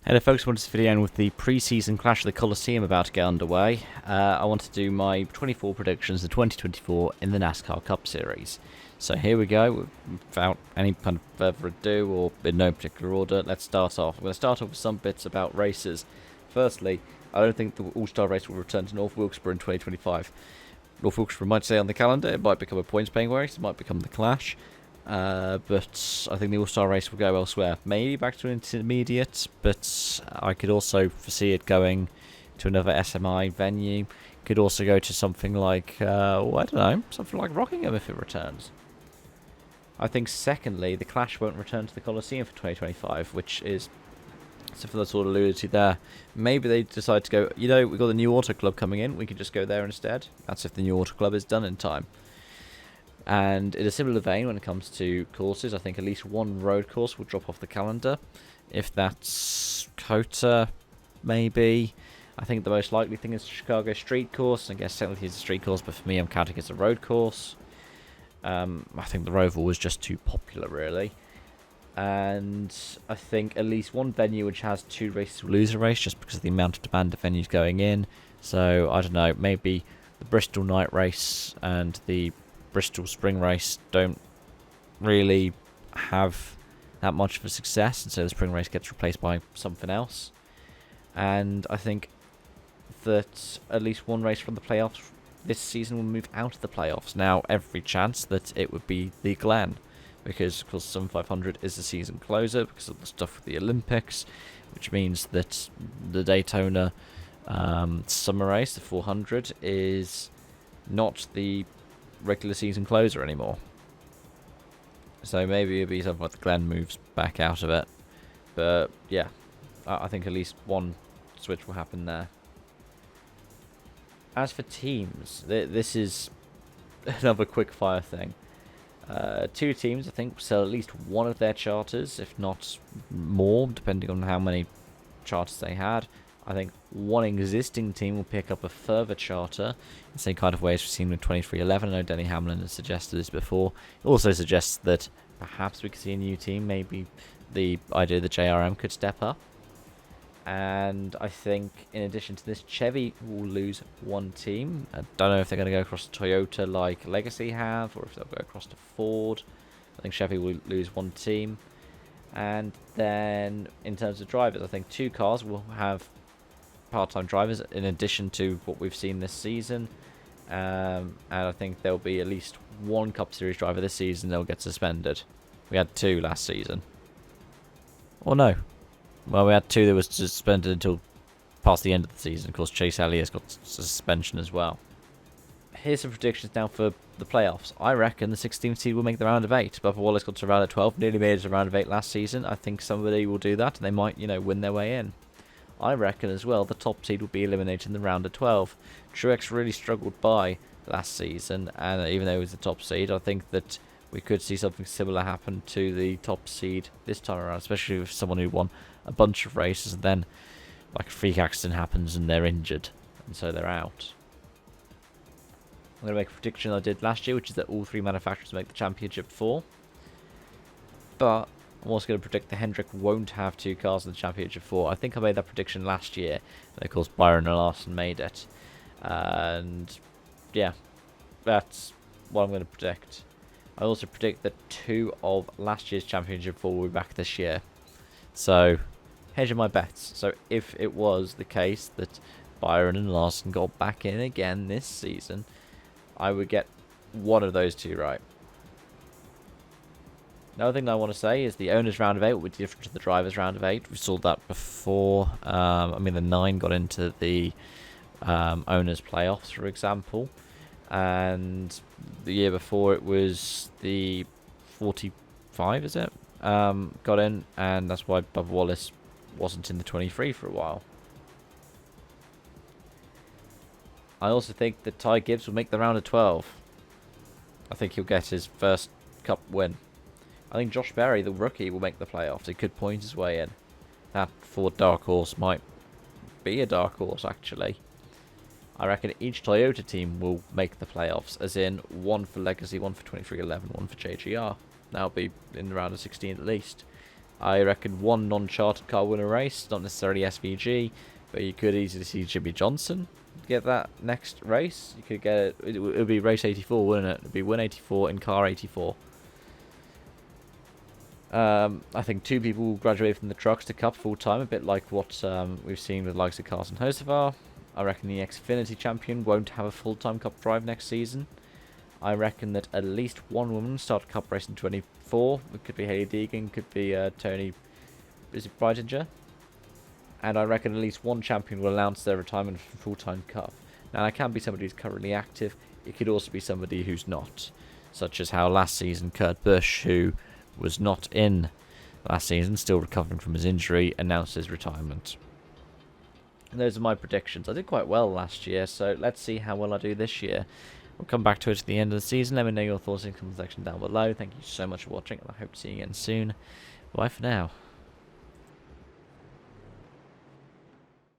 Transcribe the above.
Hello folks, I wanted this video with the pre-season Clash of the Colosseum about to get underway. I want to do my 24 predictions of 2024 in the NASCAR Cup Series. So here we go, without any kind of further ado or in no particular order, let's start off. I'm going to start off with some bits about races. Firstly, I don't think the All-Star race will return to North Wilkesboro in 2025. North Wilkesboro might stay on the calendar, it might become a points-paying race, it might become the Clash. But I think the All-Star race will go elsewhere. Maybe back to an intermediate, but I could also foresee it going to another SMI venue. Could also go to something like, well, I don't know, something like Rockingham if it returns. I think secondly, the Clash won't return to the Coliseum for 2025, which is something that's sort of alluded to there. Maybe they decide to go, you know, we've got the new Auto Club coming in, we could just go there instead. That's if the new Auto Club is done in time. And in a similar vein, when it comes to courses, I think at least one road course will drop off the calendar. If that's COTA, maybe. I think the most likely thing is Chicago Street Course. I guess technically it's a street course, but for me, I'm counting it as a road course. I think the Roval was just too popular, really. And I think at least one venue which has two races will lose a race just because of the amount of demand of venues going in. So, I don't know, maybe the Bristol night race and the Bristol spring race don't really have that much of a success, and so the spring race gets replaced by something else. And I think that at least one race from the playoffs this season will move out of the playoffs. Now, every chance that it would be the Glen, because of course Sun 500 is the season closer because of the stuff with the Olympics, which means that the Daytona summer race, the 400, is not the regular season closer anymore. So maybe it'll be something like the Glen moves back out of it. But yeah, I think at least one switch will happen there. As for teams, this is another quick fire thing. Two teams, I think, will sell at least one of their charters, if not more, depending on how many charters they had. I think one existing team will pick up a further charter in the same kind of way as we've seen with 2311. I know Denny Hamlin has suggested this before. It also suggests that perhaps we could see a new team. Maybe the idea that JRM could step up. And I think in addition to this, Chevy will lose one team. I don't know if they're going to go across to Toyota like Legacy have, or if they'll go across to Ford. I think Chevy will lose one team. And then in terms of drivers, I think two cars will have part-time drivers in addition to what we've seen this season, and I think there'll be at least one Cup Series driver this season that'll get suspended. We had two last season, or no, well, we had two that was suspended until past the end of the season. Of course, Chase Elliott's got suspension as well. Here's some predictions now for the playoffs. I reckon the 16th seed will make the round of 8. Bubba Wallace got to round of 12, nearly made it to round of 8 last season. I think somebody will do that, and they might, you know, win their way in. I reckon as well the top seed will be eliminated in the round of 12. Truex really struggled by last season, and even though he was the top seed, I think that we could see something similar happen to the top seed this time around, especially with someone who won a bunch of races and then like a freak accident happens and they're injured, and so they're out. I'm going to make a prediction I did last year, which is that all three manufacturers make the championship 4. But I'm also going to predict that Hendrick won't have two cars in the championship 4. I think I made that prediction last year, and of course Byron and Larson made it. And yeah, that's what I'm going to predict. I also predict that 2 of last year's championship 4 will be back this year. So, hedging my bets. So if it was the case that Byron and Larson got back in again this season, I would get one of those 2 right. Another thing that I want to say is the owners round of 8 will be different to the drivers round of 8. We saw that before. I mean, the 9 got into the owners playoffs, for example, and the year before it was the 45, is it? Got in, and that's why Bubba Wallace wasn't in the 23 for a while. I also think that Ty Gibbs will make the round of 12. I think he'll get his first Cup win. I think Josh Berry, the rookie, will make the playoffs. He could point his way in. That Ford dark horse might be a dark horse, actually. I reckon each Toyota team will make the playoffs, as in one for Legacy, one for 2311, one for JGR. That'll be in the round of 16 at least. I reckon one non-chartered car win a race, not necessarily SVG, but you could easily see Jimmy Johnson get that next race. You could get it. It would be race 84, wouldn't it? It would be win 84 in car 84. I think 2 people will graduate from the trucks to Cup full time, a bit like what we've seen with the likes of Carson Hocevar. I reckon the Xfinity champion won't have a full time Cup drive next season. I reckon that at least one woman start a Cup race in 24. It could be Haley Deegan, could be Tony. Is it Breitinger? And I reckon at least one champion will announce their retirement from full time Cup. Now, that can be somebody who's currently active. It could also be somebody who's not, such as how last season Kurt Busch, who was not in last season, still recovering from his injury, announced his retirement. And those are my predictions. I did quite well last year, so let's see how well I do this year. We'll come back to it at the end of the season. Let me know your thoughts in the comment section down below. Thank you so much for watching, and I hope to see you again soon. Bye for now.